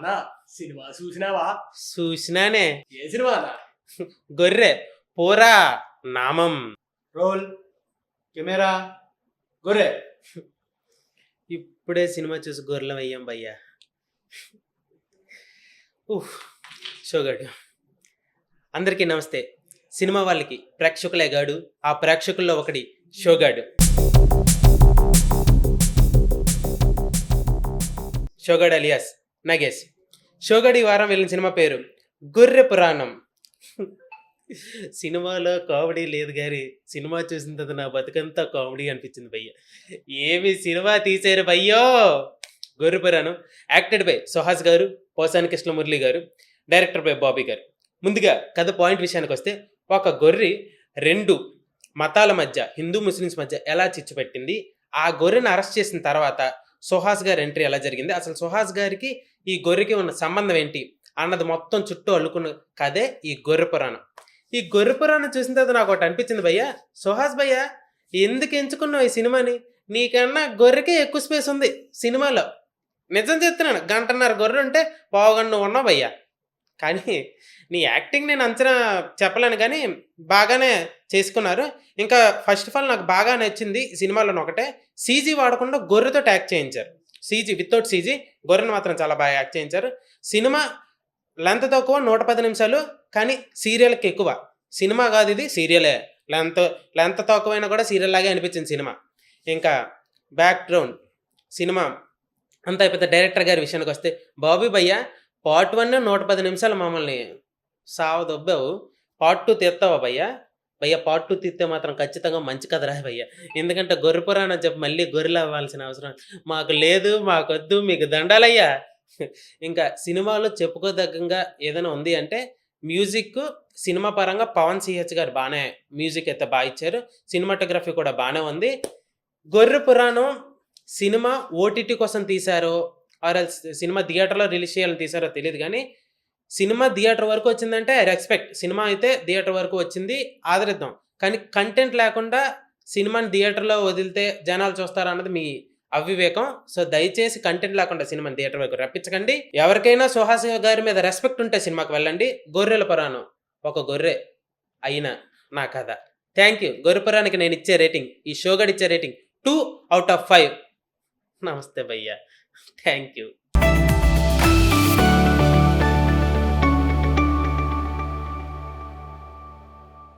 అన్నా సినిమా చూసినావా? చూసినానే. ఏ సినిమా అన్నా? గొర్రె పోరా నామం. రోల్ కెమెరా గొర్రె. ఇప్పుడే సినిమా చూసి గొర్రెలం అయ్యాం భయ్యా. షోగాడు. అందరికీ నమస్తే. సినిమా వాళ్ళకి ప్రేక్షకులే గాడు, ఆ ప్రేక్షకుల్లో ఒకటి షోగాడు. షోగాడు అలియాస్ నగేష్. షోగాడు ఈ వారం వెళ్ళిన సినిమా పేరు గొర్రె పురాణం. సినిమాలో కామెడీ లేదు గారి సినిమా చూసిన తర్వాత నా బతుకంతా కామెడీ అనిపించింది భయ్య. ఏమి సినిమా తీసారు భయ్యో. గొర్రె పురాణం యాక్టెడ్ బై సుహాస్ గారు, పోసాని కృష్ణమురళి గారు, డైరెక్టర్ బై బాబీ గారు. ముందుగా కథ పాయింట్ విషయానికి వస్తే, ఒక గొర్రె రెండు మతాల మధ్య, హిందూ ముస్లిమ్స్ మధ్య ఎలా చిచ్చు పెట్టింది, ఆ గొర్రెని అరెస్ట్ చేసిన తర్వాత సుహాస్ గారి ఎంట్రీ ఎలా జరిగింది, అసలు సుహాస్ గారికి ఈ గొర్రెకి ఉన్న సంబంధం ఏంటి అన్నది మొత్తం చుట్టూ అల్లుకున్న కథే ఈ గొర్రె పురాణం. ఈ గొర్రె పురాణం చూసిన తర్వాత నాకు ఒకటి అనిపించింది భయ్య, సుహాస్ భయ్య ఎందుకు ఎంచుకున్నావు ఈ సినిమాని? నీకన్నా గొర్రెకే ఎక్కువ స్పేస్ ఉంది సినిమాలో. నిజం చెప్తున్నాను, 1.5 గంట గొర్రె ఉంటే పావుగంట నువ్వు ఉన్నావు భయ్య. కానీ నీ యాక్టింగ్ నేను అంచనా చెప్పలేను, కానీ బాగానే చేసుకున్నారు. ఇంకా ఫస్ట్ ఆఫ్ ఆల్ నాకు బాగా నచ్చింది సినిమాలో ఒకటే, సీజీ వాడకుండా గొర్రెతో యాక్ట్ చేయించారు. సీజీ వితౌట్ సీజీ గొర్రెని మాత్రం చాలా బాగా యాక్ట్ చేయించారు. సినిమా లెంత్ తక్కువ, 110 నిమిషాలు, కానీ సీరియల్కి ఎక్కువ. సినిమా కాదు ఇది, సీరియలే. లెంత్ తక్కువైనా కూడా సీరియల్ లాగే అనిపించింది సినిమా. ఇంకా బ్యాక్గ్రౌండ్ సినిమా అంతా అయిపోతే డైరెక్టర్ గారి విషయానికి వస్తే, బాబీ భయ్య పార్ట్ 1 110 నిమిషాలు మమ్మల్ని సావదొబ్బావు. పార్ట్ 2 తీస్తావా భయ్య? భయ్య పార్ట్ 2 తీస్తే మాత్రం ఖచ్చితంగా మంచి కథ రాయి భయ్య. ఎందుకంటే గొర్రె పురాణం చెప్పి మళ్ళీ గొర్రెలు అవ్వాల్సిన అవసరం మాకు లేదు, మాకొద్దు, మీకు దండాలయ్యా. ఇంకా సినిమాలో చెప్పుకోదగ్గంగా ఏదైనా ఉంది అంటే మ్యూజిక్. సినిమా పరంగా పవన్ సిహెచ్ గారు బాగానే మ్యూజిక్ అయితే బాగా ఇచ్చారు. సినిమాటోగ్రఫీ కూడా బాగానే ఉంది. గొర్రె పురాణం సినిమా ఓటీటీ కోసం తీశారో ఆర్ సినిమా థియేటర్లో రిలీజ్ చేయాలని తీశారో తెలియదు, కానీ సినిమా థియేటర్ వరకు వచ్చిందంటే రెస్పెక్ట్. సినిమా అయితే థియేటర్ వరకు వచ్చింది, ఆదరిద్దాం. కానీ కంటెంట్ లేకుండా సినిమాని థియేటర్లో వదిలితే జనాలు చూస్తారా అన్నది మీ అవివేకం. సో దయచేసి కంటెంట్ లేకుండా సినిమాని థియేటర్ వరకు రప్పించకండి. ఎవరికైనా సుహాస్ గారి మీద రెస్పెక్ట్ ఉంటే సినిమాకి వెళ్ళండి. గొర్రెల పురాణం ఒక గొర్రె అయినా నా కథ. Thank you. గొర్రె పురాణానికి నేను ఇచ్చే రేటింగ్, ఈ షోగడ్ ఇచ్చే రేటింగ్ 2/5. నమస్తే భయ్యా. Thank you.